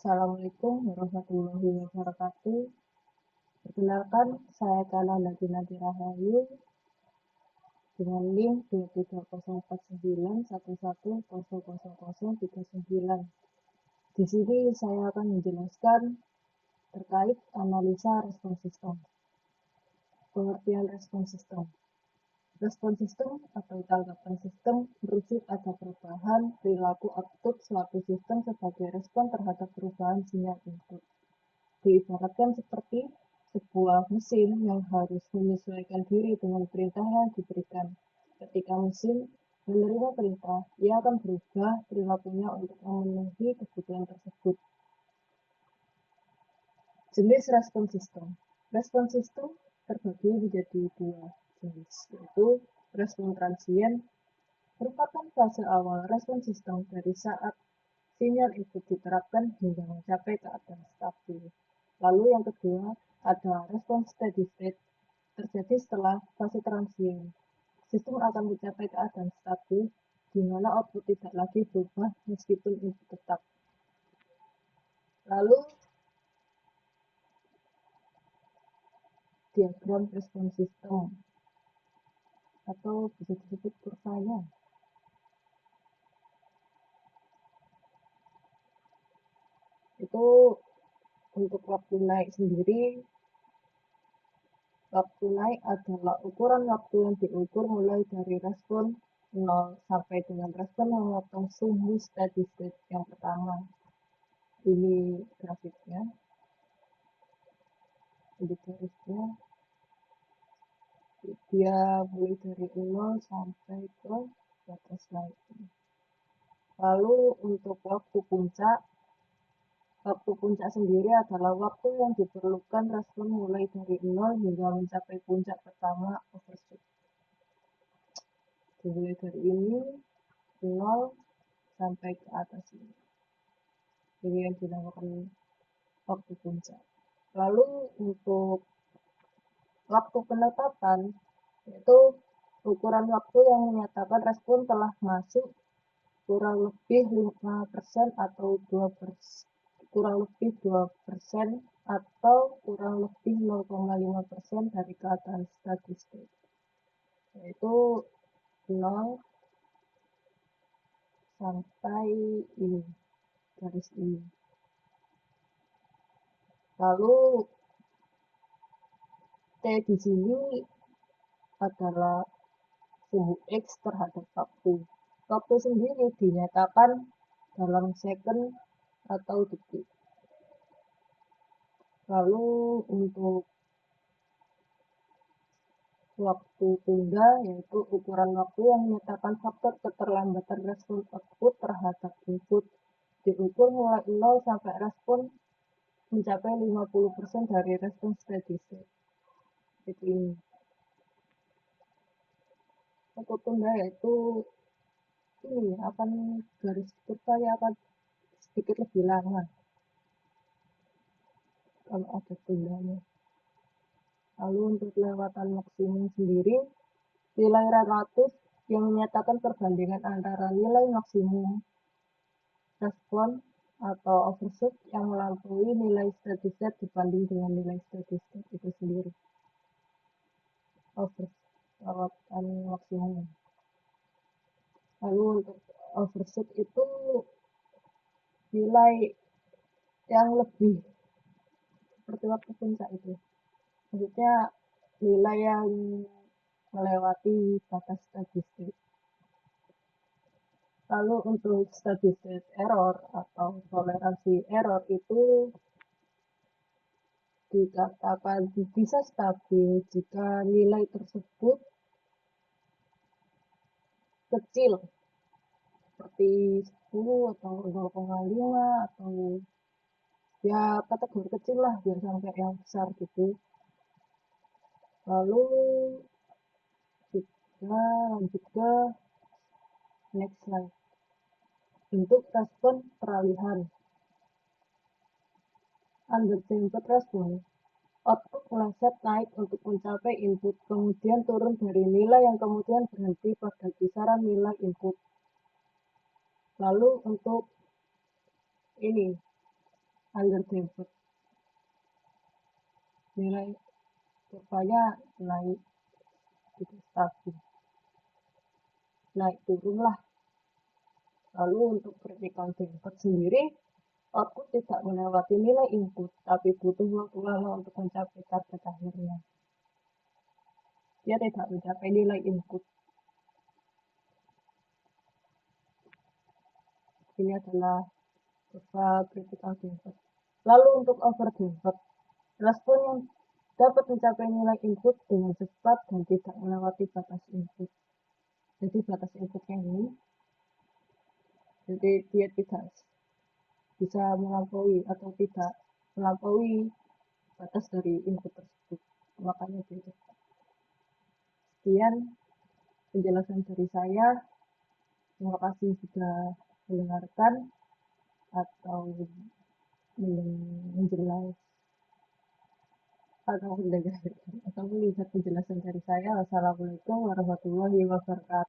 Assalamualaikum warahmatullahi wabarakatuh. Perkenalkan, saya Kana Nadina Rahayu dengan NIM 2304911000039. Di sini saya akan menjelaskan terkait analisa respon sistem. Pengertian respon sistem. Respon sistem atau tanggapan sistem merujuk ada perubahan perilaku output suatu sistem sebagai respon terhadap perubahan sinyal input. Diibaratkan seperti sebuah mesin yang harus menyesuaikan diri dengan perintah yang diberikan. Ketika mesin menerima perintah, ia akan berubah perilakunya untuk memenuhi kebutuhan tersebut. Jenis respon sistem. Respon sistem terbagi menjadi dua jenis, yaitu respon transien merupakan fase awal respon sistem dari saat sinyal input diterapkan hingga mencapai keadaan stabil. Lalu yang kedua ada respon steady state, terjadi setelah fase transien. Sistem akan mencapai keadaan stabil, di mana output tidak lagi berubah meskipun input tetap. Lalu diagram respon sistem atau bisa disebut kurvanya. Itu untuk waktu naik sendiri, waktu naik adalah ukuran waktu yang diukur mulai dari respon 0 sampai dengan respon memotong sumbu steady state yang pertama. Ini grafiknya, ini garisnya. Dia mulai dari 0 sampai ke batas naik. Lalu untuk waktu puncak sendiri adalah waktu yang diperlukan respon mulai dari 0 hingga mencapai puncak pertama overshoot. Dimulai dari ini 0 sampai ke atas ini. Ini yang dinamakan waktu puncak. Lalu untuk waktu penetapan, yaitu ukuran waktu yang menyatakan respon telah masuk kurang lebih 5% atau 2%, kurang lebih 2% atau kurang lebih 0,5% dari keadaan steady state, yaitu 0 sampai ini, garis ini. Lalu T di sini adalah sumbu X terhadap waktu. Waktu sendiri dinyatakan dalam second atau detik. Lalu untuk waktu tunggal, yaitu ukuran waktu yang menyatakan faktor keterlambatan respon output terhadap input, diukur mulai 0 sampai respon mencapai 50% dari respon steady state. Itu ini. Waktu tunggal yaitu ini akan garis kurvanya akan sedikit lebih lama kalau ada tunggalnya. Lalu untuk kelewatan maksimum sendiri, nilai relatif yang menyatakan perbandingan antara nilai maksimum respon atau overshoot yang melampaui nilai steady state dibanding dengan nilai steady state itu sendiri. Kelewatan maksimum. Lalu untuk overshoot itu nilai yang lebih seperti waktu puncak itu. Maksudnya nilai yang melewati batas steady state. Lalu untuk steady state error atau toleransi error itu dikatakan bisa stabil jika nilai tersebut kecil, seperti 10 atau 0,5 atau ya kategori kecil lah, biar sampai yang besar gitu. Lalu kita lanjut ke next slide. Untuk respon peralihan, underdamped respon, output meleset naik untuk mencapai input, kemudian turun dari nilai yang kemudian berhenti pada kisaran nilai input. Lalu untuk ini, under developed, nilai kurvanya naik, tidak stabil, naik turun lah. Lalu untuk vertical developed sendiri, output tidak melewati nilai input, tapi butuh waktu lama untuk mencapai target akhirnya. Dia tidak mencapai nilai input. Ini adalah kurva vertical developed. Lalu untuk over developed, respon yang dapat mencapai nilai input dengan cepat dan tidak melewati batas input. Jadi batas inputnya ini, jadi dia tidak bisa melampaui atau tidak melampaui batas dari input tersebut. Makanya dia cepat. Sekian penjelasan dari saya. Terima kasih sudah mendengarkan atau menjelaskan atau mendengarkan atau melihat penjelasan dari saya. Wassalamualaikum warahmatullahi wabarakatuh.